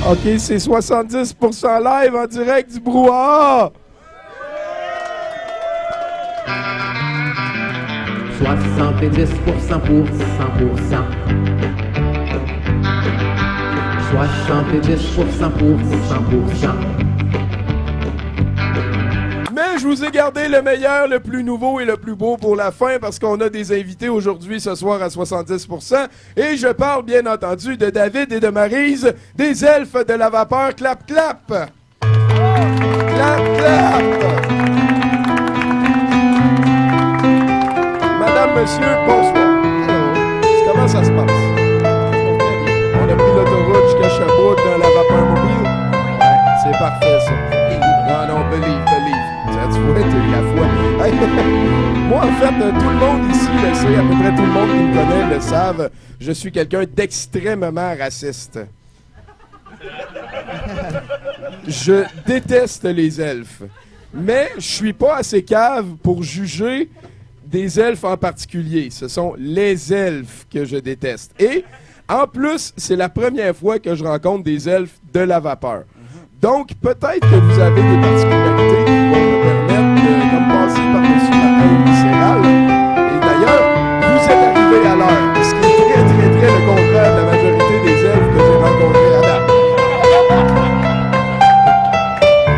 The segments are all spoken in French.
OK, c'est 70% live en direct du brouhaha. 70% pour 100%. 70% pour 100%. Mais je vous ai gardé le meilleur, le plus nouveau et le plus beau pour la fin parce qu'on a des invités aujourd'hui ce soir à 70%. Et je parle bien entendu de David et de Maryse, des elfes de la vapeur. Clap, clap! Clap, clap! Madame, monsieur, bonsoir. Comment ça se passe? On a pris l'autoroute jusqu'à Sherbrooke dans la vapeur mobile. C'est parfait, ça. Non, believe. Tu vois, t'as eu la foi. Moi, en fait, tout le monde ici le sait, à peu près tout le monde qui me connaît le savent, je suis quelqu'un d'extrêmement raciste. Je déteste les elfes. Mais je suis pas assez cave pour juger des elfes en particulier. Ce sont les elfes que je déteste. Et, en plus, c'est la première fois que je rencontre des elfes de la vapeur. Donc, peut-être que vous avez des particularités qui vont me permettre de passer par-dessus la haine viscérale. Et d'ailleurs, vous êtes arrivés à l'heure, ce qui est très le contraire de la majorité des elfes que j'ai rencontrés à date.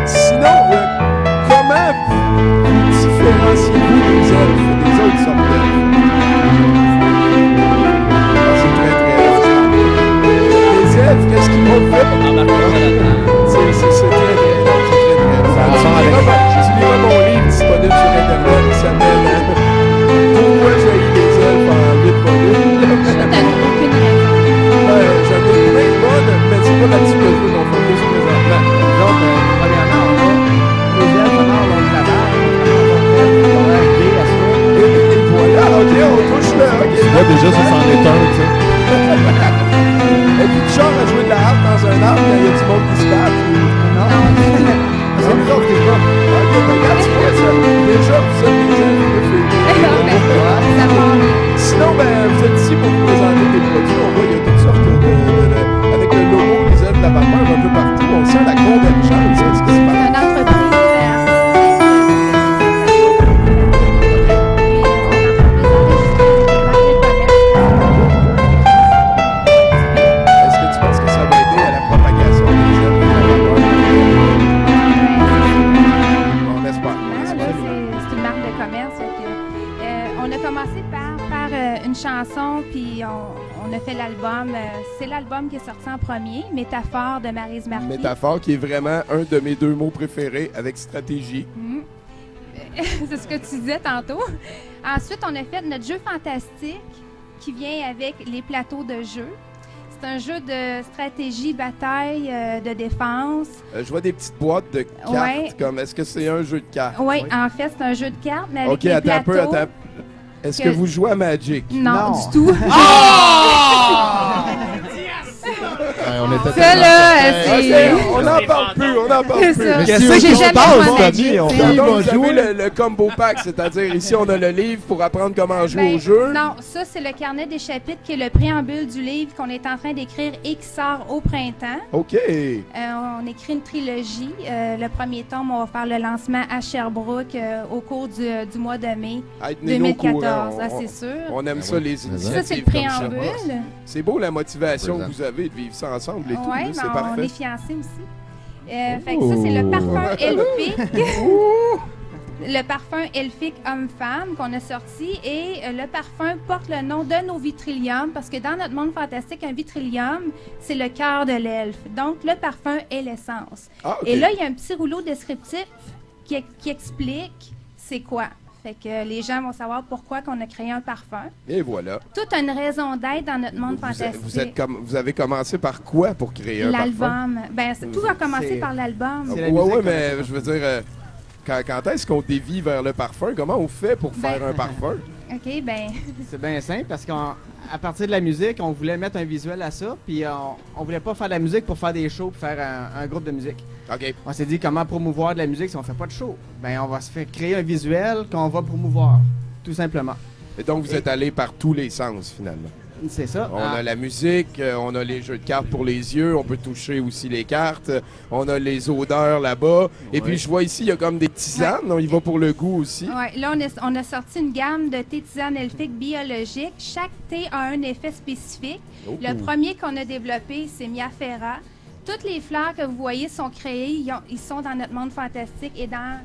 Sinon, comment vous différenciez-vous des elfes des autres sortes d'elfes? C'est très long. Les elfes, qu'est-ce qu'ils m'ont fait? C'est très tu liras mon livre disponible sur Internet qui s'appelle Pourquoi j'ai eu des elfes en 8 volumes. J'en ai plein de bonnes, mais c'est pas là-dessus que je veux qu'on focus présentement. Donc, premièrement, on a les elfes en or, on travaille, on a aidé à ça. Et voilà, ok, on touche là. Tu vois déjà, ça s'en est un, tu sais. Et puis, tu chantes à jouer de la harpe dans un arbre quand il y a du monde qui se bat. Non, c'est nous autres qui se battent. Ok, ben regarde, tu vois ça. Déjà, vous êtes des elfes préférés. Sinon, ben, vous êtes ici pour vous présenter des produits. On voit, il y a toutes sortes avec le logo des elfes de la vapeur un peu partout. On sent la convergence. Qu'est-ce qui se passe? Une entreprise. Est-ce que tu penses que ça va aider à la propagation des elfes de la vapeur? On espère. C'est une marque de commerce. On a commencé par faire une chanson, puis on a fait l'album. C'est l'album qui est sorti en premier, Métaphore de Maryse Marquis. Métaphore qui est vraiment un de mes 2 mots préférés avec stratégie. C'est ce que tu disais tantôt. Ensuite, on a fait notre jeu fantastique qui vient avec les plateaux de jeu. C'est un jeu de stratégie, bataille, de défense. Je vois des petites boîtes de cartes. Ouais. Comme est-ce que c'est un jeu de cartes? Oui, en fait, c'est un jeu de cartes, mais avec Ok, les attends un plateaux. peu, attends. Est-ce que vous jouez à Magic? Non, du tout. On était Ça, là, Ok, on n'en parle plus, on n'en parle C'est plus. ça. Mais Qu'est-ce qu'est-ce que qui j'ai se jamais passe, joué à Tommy? On Donc, va vous jouer. avez le combo pack, c'est-à-dire ici, on a le livre pour apprendre comment jouer au jeu. Non, ça, c'est le carnet des chapitres qui est le préambule du livre qu'on est en train d'écrire et qui sort au printemps. OK. On écrit une trilogie. Le premier tome, on va faire le lancement à Sherbrooke au cours du mois de mai Ah, tenez-nous au 2014. courant. Ah, c'est sûr. On aime ça, les Ça, initiatives c'est le comme ça. préambule. C'est beau la motivation Présent. que vous avez de vivre ça ensemble et tout. Oui, là, mais c'est on parfait. est fiancés aussi. Fait que ça, c'est le parfum elfique. Le parfum elfique homme-femme qu'on a sorti. Et le parfum porte le nom de nos vitrilliums parce que dans notre monde fantastique, un vitrillium, c'est le cœur de l'elfe. Donc, le parfum est l'essence. Ah, OK. Et là, il y a un petit rouleau descriptif qui explique c'est quoi. Fait que les gens vont savoir pourquoi qu'on a créé un parfum. Et voilà. Toute une raison d'être dans notre monde fantastique. Vous avez commencé par quoi pour créer un parfum? L'album. Ben, tout a commencé par l'album. C'est la Ouais, musique ouais, qu'on mais a je veux dire, quand est-ce qu'on dévie vers le parfum? Comment on fait pour faire un parfum? OK, ben, C'est bien simple parce qu'à partir de la musique, on voulait mettre un visuel à ça, puis on voulait pas faire de la musique pour faire des shows, pour faire un groupe de musique. OK. On s'est dit comment promouvoir de la musique si on fait pas de show. Ben on va se faire créer un visuel qu'on va promouvoir, tout simplement. Et donc, vous êtes allé par tous les sens, finalement. C'est ça. On a la musique, on a les jeux de cartes pour les yeux, on peut toucher aussi les cartes, on a les odeurs là-bas. Et puis je vois ici, il y a comme des tisanes, on y va pour le goût aussi. Ouais, là, on a sorti une gamme de thé tisane elfique biologique. Chaque thé a un effet spécifique. Oh. Le premier qu'on a développé, c'est Miafera. Toutes les fleurs que vous voyez sont créées, ils sont dans notre monde fantastique et dans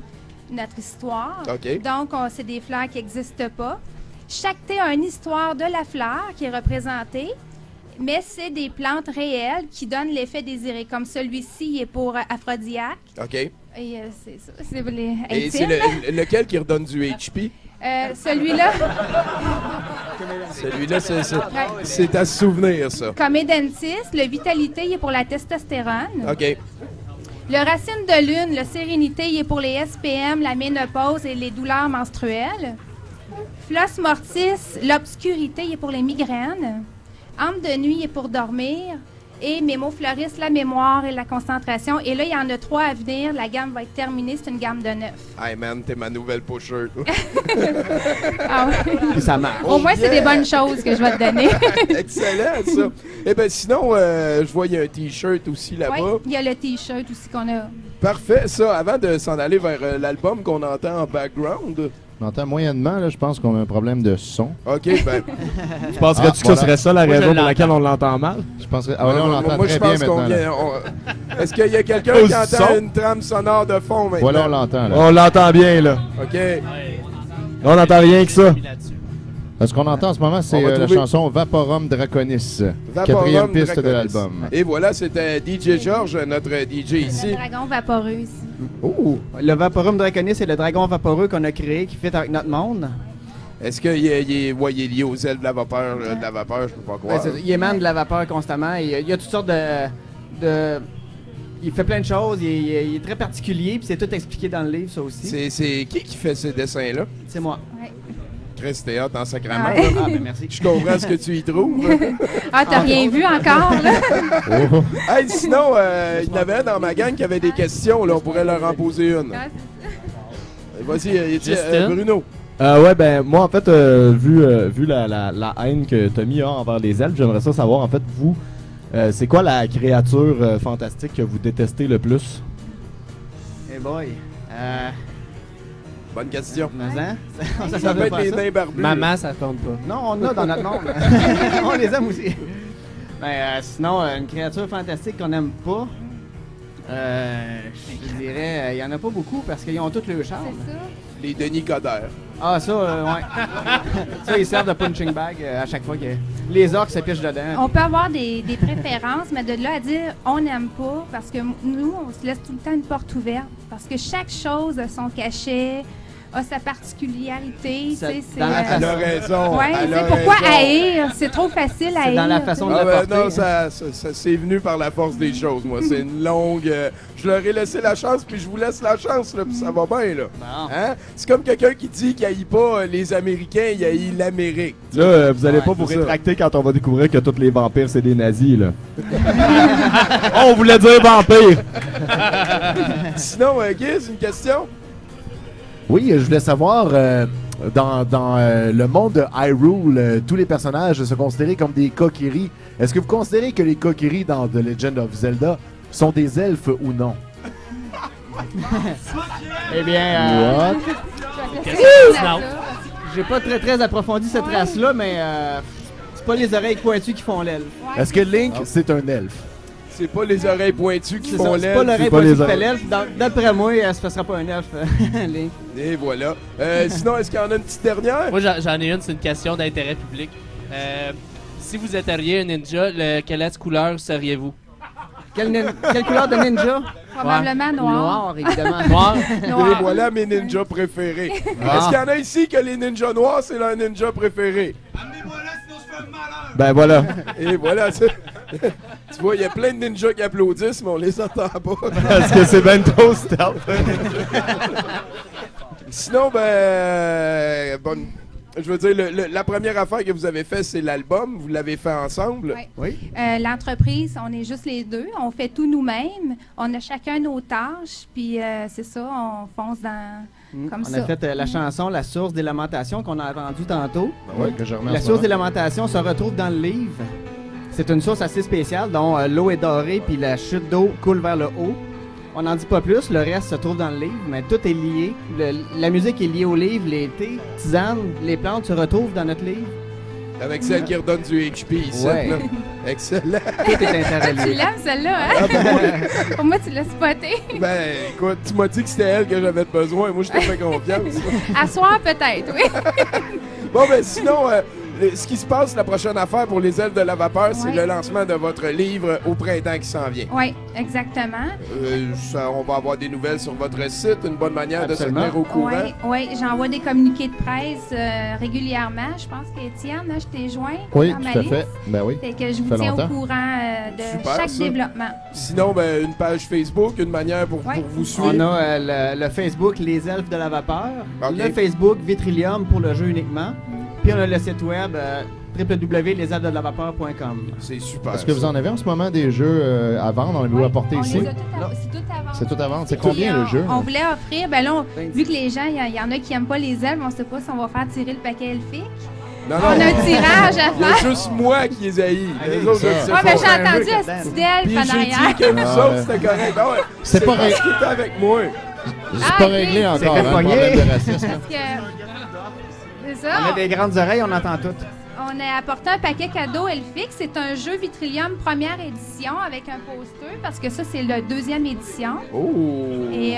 notre histoire. OK. Donc, c'est des fleurs qui n'existent pas. Chaque thé a une histoire de la fleur qui est représentée, mais c'est des plantes réelles qui donnent l'effet désiré. Comme celui-ci, il est pour aphrodisiaque. OK. Et c'est ça, c'est les Et c'est lequel qui redonne du HP? Celui-là, Celui-là, c'est à se souvenir, ça. comme Edentis, le vitalité, il est pour la testostérone. OK. Le racine de lune, le sérénité, il est pour les SPM, la ménopause et les douleurs menstruelles. Flos mortis, l'obscurité, il est pour les migraines. Âme de nuit, il est pour dormir. Et Mémo floris, la mémoire et la concentration. Et là, il y en a 3 à venir. La gamme va être terminée. C'est une gamme de 9. Hey man, t'es ma nouvelle pusher. Ah oui. Puis ça marche. Au moins, c'est des bonnes choses que je vais te donner. Excellent, ça. Eh bien, sinon, je vois il y a un T-shirt aussi là-bas. Oui, il y a le T-shirt aussi qu'on a. Parfait, ça. Avant de s'en aller vers l'album qu'on entend en background. On entend moyennement, là, je pense qu'on a un problème de son. OK, ben... Tu penserais-tu que voilà. ce serait ça la Moi, je raison pour l'entends. laquelle on l'entend mal? Je penserais... Ah, là, on l'entend moi, très je bien pense qu'on maintenant. là. vient... Est-ce qu'il y a quelqu'un Au qui entend son. une trame sonore de fond maintenant? Voilà, on l'entend. là. On l'entend bien, là. OK. On n'entend rien que ça. Ce qu'on entend en ce moment, c'est On va la trouver- chanson Vaporum Draconis, Vaporum 4e piste de Draconis. l'album. Et voilà, c'était DJ George, notre DJ ici. Le dragon vaporeux ici. Oh! Le Vaporum Draconis, c'est le dragon vaporeux qu'on a créé qui fit avec notre monde. Est-ce qu'il est lié aux ailes de la vapeur, de la vapeur, je peux pas croire. Il émane de la vapeur constamment. Et, il y a toutes sortes de... Il fait plein de choses. Il est très particulier. Puis c'est tout expliqué dans le livre, ça aussi. C'est qui fait ces dessins-là? C'est moi. Ouais. Chris Théâtre en sacrament. Ouais. là. Ah, ben merci. Je comprends ce que tu y trouves. Ah, t'as rien vu encore, là? Oh. Hey, sinon, il y en avait un dans ma gang qui avait des questions. Là, on pourrait leur en poser une. Vas-y, Justin? Bruno. Ouais, ben, moi, en fait, vu la haine que Tommy a envers les elfes, j'aimerais ça savoir, en fait, vous, c'est quoi la créature fantastique que vous détestez le plus? Hey boy. Bonne question. Mais hein? Ça peut être les nains barbus. Maman, ça compte pas. Non, on en a dans notre monde. On les aime aussi. Ben, sinon, une créature fantastique qu'on n'aime pas, je dirais, il y en a pas beaucoup parce qu'ils ont tous le charme. C'est ça. Les Denis Coderre. Ah, ça, ouais. Ça, ils servent de punching bag à chaque fois que les orques se pichent dedans. On peut avoir des préférences, mais de là à dire on n'aime pas, parce que nous, on se laisse tout le temps une porte ouverte. Parce que chaque chose a son cachet, a sa particularité. Ça- tu sais, c'est, dans la Elle a raison. ouais, elle tu a sais, pourquoi raison. haïr? C'est trop facile à C'est haïr. dans la façon de Ah le ben porter. non, ça c'est venu par la force des choses, moi. C'est une longue... je leur ai laissé la chance, puis je vous laisse la chance, là, puis ça va bien, là. Bon. Hein? C'est comme quelqu'un qui dit qu'il haït pas les Américains, il haït l'Amérique. Là, vous allez Ouais, pas vous c'est ça. rétracter quand on va découvrir que tous les vampires, c'est des nazis, là. On voulait dire vampire! Sinon, Giz, une question? Oui, je voulais savoir, dans le monde de Hyrule, tous les personnages sont considérés comme des Kokiri. Est-ce que vous considérez que les Kokiri dans The Legend of Zelda sont des elfes ou non? Eh bien, What? Non. j'ai pas très approfondi cette race-là, mais c'est pas les oreilles pointues qui font l'aile. Est-ce que Link, c'est un elfe? C'est pas les oreilles pointues qui C'est font ça, c'est l'aile. pas l'oreille pas pointue les qui fait oreilles. l'elfe. D'après moi, ce sera pas un elfe, Link. Et voilà. Sinon, est-ce qu'il y en a une petite dernière? Moi, j'en ai une, c'est une question d'intérêt public. Si vous éteriez un ninja, quelle couleur seriez-vous? Quelle couleur de ninja? Probablement noir. Noir, évidemment. Noir? Et voilà mes ninjas préférés. Est-ce qu'il y en a ici que les ninjas noirs, c'est leur ninja préféré? Ben voilà. Et voilà, tu vois, il y a plein de ninjas qui applaudissent, mais on les entend pas. Parce que c'est ben trop stealth. Sinon, je veux dire, la première affaire que vous avez fait, c'est l'album. Vous l'avez fait ensemble. Ouais. Oui. L'entreprise, on est juste les deux. On fait tout nous-mêmes. On a chacun nos tâches. Puis c'est ça, on fonce Comme On ça. a fait la chanson La source des lamentations qu'on a entendue tantôt. Ouais, que je remets en La ce source des moment. lamentations se retrouve dans le livre. C'est une source assez spéciale dont l'eau est dorée puis la chute d'eau coule vers le haut. On n'en dit pas plus, le reste se trouve dans le livre, mais tout est lié. La musique est liée au livre, les thés, tisanes, les plantes se retrouvent dans notre livre. Avec celle qui redonne du HP ici. Ouais. là. Excellent. Tout est Tu interrelié. l'aimes, celle-là, hein? Ah, ben, oui. Pour moi, tu l'as spoté. Ben, écoute, tu m'as dit que c'était elle que j'avais besoin. Moi, je te fais confiance. À soir, peut-être, oui. Bon, ben, sinon, ce qui se passe, la prochaine affaire pour les Elfes de la Vapeur, c'est Ouais. le lancement de votre livre au printemps qui s'en vient. Oui, exactement. On va avoir des nouvelles sur votre site, une bonne manière Absolument. de se tenir au courant. Oui, j'envoie des communiqués de presse régulièrement. Je pense qu'Étienne, je t'ai joint Oui, dans ma tout à liste. fait. Ben oui. Fait que je vous Ça fait tiens au longtemps. courant de Super, chaque ça. développement. Sinon, ben, une page Facebook, une manière pour Ouais. vous suivre. On a le Facebook Les Elfes de la Vapeur, Ok. le Facebook Vitrillium pour le jeu uniquement, puis on a le site web www.leselfesdelavapeur.com. C'est super. Est-ce que vous en avez en ce moment des jeux à vendre? On les Ouais, apporter on ici? les a c'est tout à vendre. C'est tout à vendre. C'est Puis, combien le jeu? On voulait offrir, ben là, vu que les gens, il y en a qui n'aiment pas les elfes, on ne sait pas si on va faire tirer le paquet elfique. Non, On a un tirage à Il y a faire. juste moi qui les haïs. Les autres, je ça. ne sais Ouais, pas. mais j'ai un entendu jeu un dedans. petit d'elfe Puis en j'ai dit arrière. que vous Ah, autres, ouais. c'était correct. Ben ouais, C'est pas parce ré- qu'il était avec moi. C'est Ah, pas ok. réglé encore, C'est fait hein, le pogner. problème de racisme. Parce que- C'est ça. On a des grandes oreilles, on entend tout. On a apporté un paquet cadeau elfique. C'est un jeu Vitrillium première édition avec un poster parce que ça, c'est la deuxième édition. Oh! Et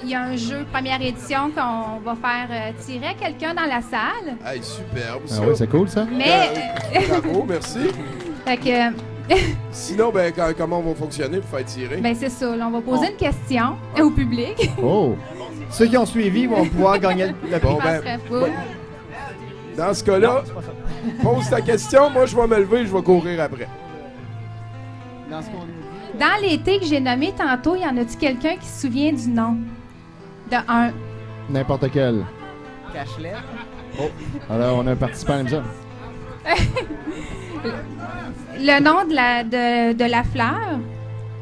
il y a un jeu première édition qu'on va faire tirer à quelqu'un dans la salle. Hey, superbe, Ah ça. oui, c'est cool ça. Mais, Bravo, merci. fait que, Sinon, ben, comment on va fonctionner pour faire tirer? ben c'est ça. Là, on va poser une question au public. Oh! Ceux qui ont suivi vont pouvoir gagner le prix. Bon, Je ben, penserais pas. dans ce cas-là, pose ta question. Moi, je vais me lever et je vais courir après. Dans ce qu'on nous dit. Dans l'été que j'ai nommé tantôt, y en a-tu quelqu'un qui se souvient du nom de un? N'importe quel. Cachelet. Alors, on a un participant à l'émission. Le nom de la fleur?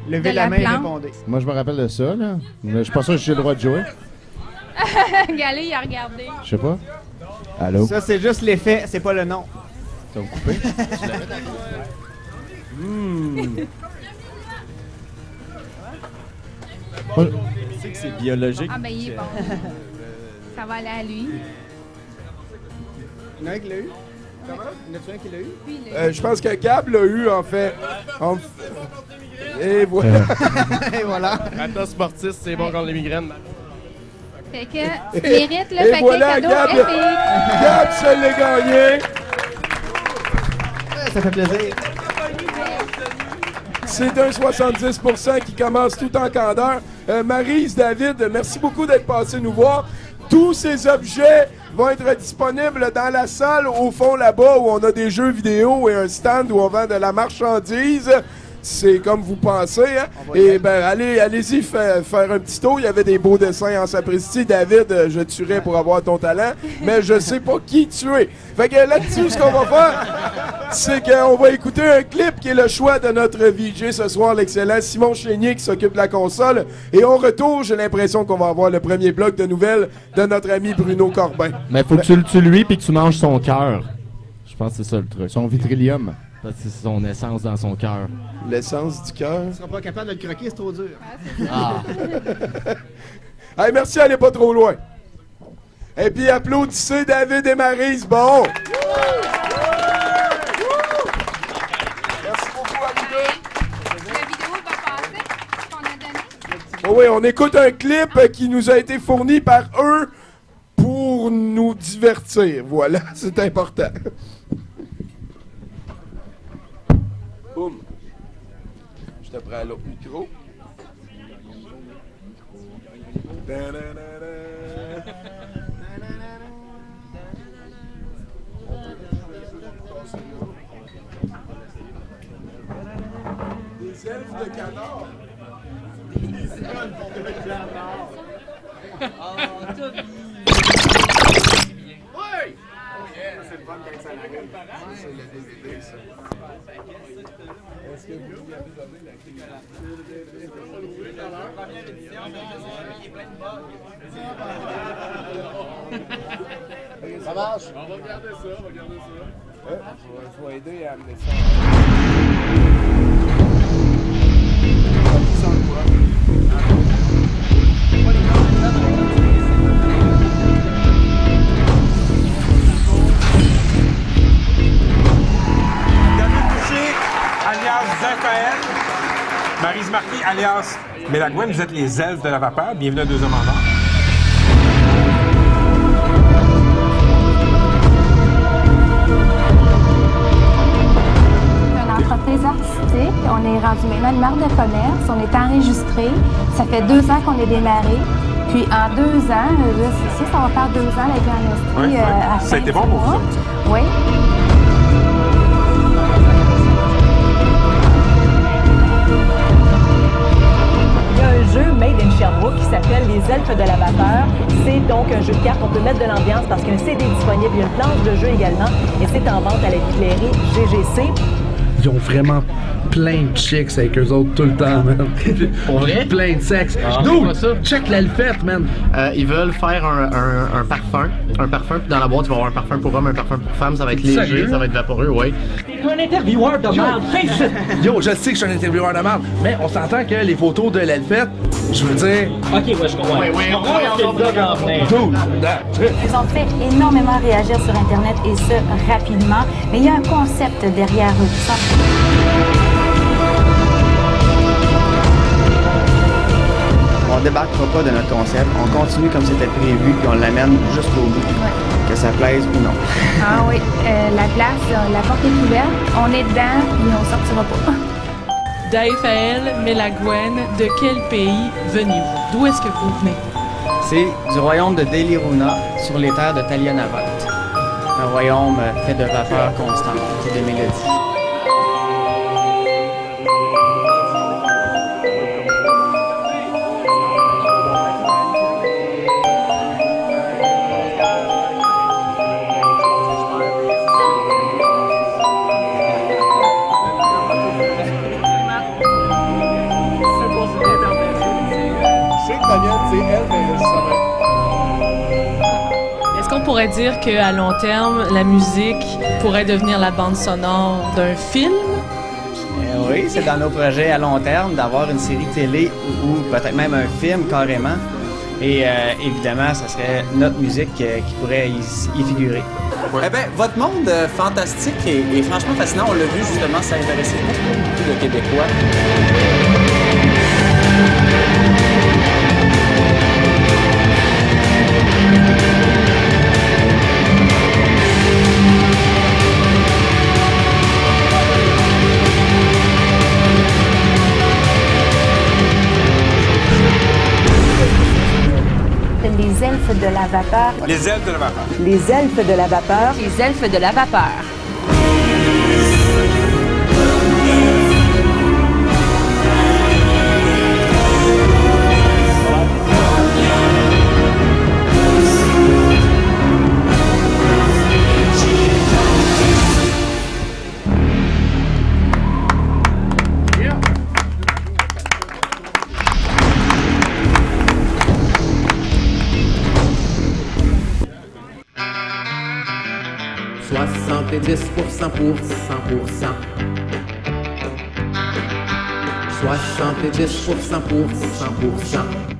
Levez De la la main et plante. répondez. Moi, je me rappelle de ça, là. Mais je suis pas sûr que j'ai le droit de jouer. Galé, il a regardé. Je sais pas. Allô? Ça, c'est juste l'effet, c'est pas le nom. Ça va couper? Moi, Tu sais que c'est biologique. Ah, ben, il est bon. Ça va aller à lui. Il y en a un qui l'a eu? Comment? Il y en a un qui l'a eu? Puis, le- Je pense que Gab l'a eu, en fait. Et voilà. Et voilà. Maintenant, sportif, c'est bon contre les migraines. Fait que, tu mérites le Et paquet voilà, cadeau Gab. elfique. Gab se l'est gagné. Ça fait plaisir. C'est un 70% qui commence tout en candeur. Maryse, David, merci beaucoup d'être passé nous voir. Tous ces objets vont être disponibles dans la salle au fond là-bas où on a des jeux vidéo et un stand où on vend de la marchandise. C'est comme vous pensez, hein? Et ben allez-y faire un petit tour. Il y avait des beaux dessins en sapristi. David, je tuerais pour avoir ton talent, mais je sais pas qui tu es. Fait que là-dessus, ce qu'on va faire, c'est qu'on va écouter un clip qui est le choix de notre VJ ce soir, l'excellent Simon Chénier qui s'occupe de la console. Et on retourne, j'ai l'impression qu'on va avoir le premier bloc de nouvelles de notre ami Bruno Corbin. Mais faut que tu le tues lui puis que tu manges son cœur. Je pense que c'est ça le truc. son vitrillium. Parce que c'est son essence dans son cœur. L'essence du cœur. Tu seras pas capable de le croquer, c'est trop dur. Ah. Hey, merci, allez pas trop loin. Et puis applaudissez David et Maryse. Bon. Merci beaucoup à vous deux. La vidéo va passer, ce qu'on a donné. Oh oui, on écoute un clip qui nous a été fourni par eux pour nous divertir. Voilà, c'est important. Boum. Je te prends l'autre micro. Des elfes de canard. Oui! C'est le fun quand ça arrive. C'est le DVD, ça. Est-ce que vous lui avez donné la clé? Ça marche? On va regarder ça, Je vais aider à amener ça. David Boucher, alias Zinfaël. Maryse Marquis, alias Mélagouane. Vous êtes les elfes de la vapeur. Bienvenue à 2 hommes en or. Entreprise artistique. On est rendu maintenant une marque de commerce. On est enregistré. Ça fait 2 ans qu'on est démarré. Puis en 2 ans, là, c'est ça, ça va faire 2 ans la Grand Estrie. Ça a été bon pour vous autres? Oui. Il y a un jeu made in Sherbrooke qui s'appelle Les Elfes de la Vapeur. C'est donc un jeu de cartes. On peut mettre de l'ambiance parce qu'il y a un CD disponible. Il y a une planche de jeu également. Et c'est en vente à la librairie GGC. Ils ont vraiment plein de chicks avec eux autres tout le temps, man. Pour vrai? Plein de sexe. Dude, check l'alfette, man. Ils veulent faire un parfum. Un parfum, puis dans la boîte, il va y avoir un parfum pour homme, un parfum pour femme. Ça va être léger, Sérieux? ça va être vaporeux, oui. T'es un intervieweur de merde. Yo, je sais que je suis un intervieweur de merde, mais on s'entend que les photos de l'alfette, je veux dire... Ok, ouais, je comprends. Ils ont fait énormément réagir sur Internet et ce, rapidement. Mais il y a un concept derrière tout ça. On débarquera pas de notre concept, on continue comme c'était prévu, puis on l'amène jusqu'au bout, que ça plaise ou non. Ah oui, la place, la porte est ouverte. On est dedans, puis on sortira pas. Daïfaël, Mélagouane, de quel pays venez-vous? D'où est-ce que vous venez? C'est du royaume de Deliruna, sur les terres de Talionavot. Un royaume fait de vapeur constante et de mélodie. Est-ce qu'on pourrait dire qu'à long terme, la musique pourrait devenir la bande sonore d'un film? Oui, c'est dans nos projets à long terme d'avoir une série télé ou peut-être même un film carrément. Et évidemment, ça serait notre musique qui pourrait y figurer. Eh bien, votre monde fantastique est franchement fascinant. On l'a vu justement, ça intéressait beaucoup de Québécois. Les elfes de la vapeur. Les elfes de la vapeur. Les elfes de la vapeur. Les elfes de la vapeur. Soixante-dix pour 100%. 70% pour 100%.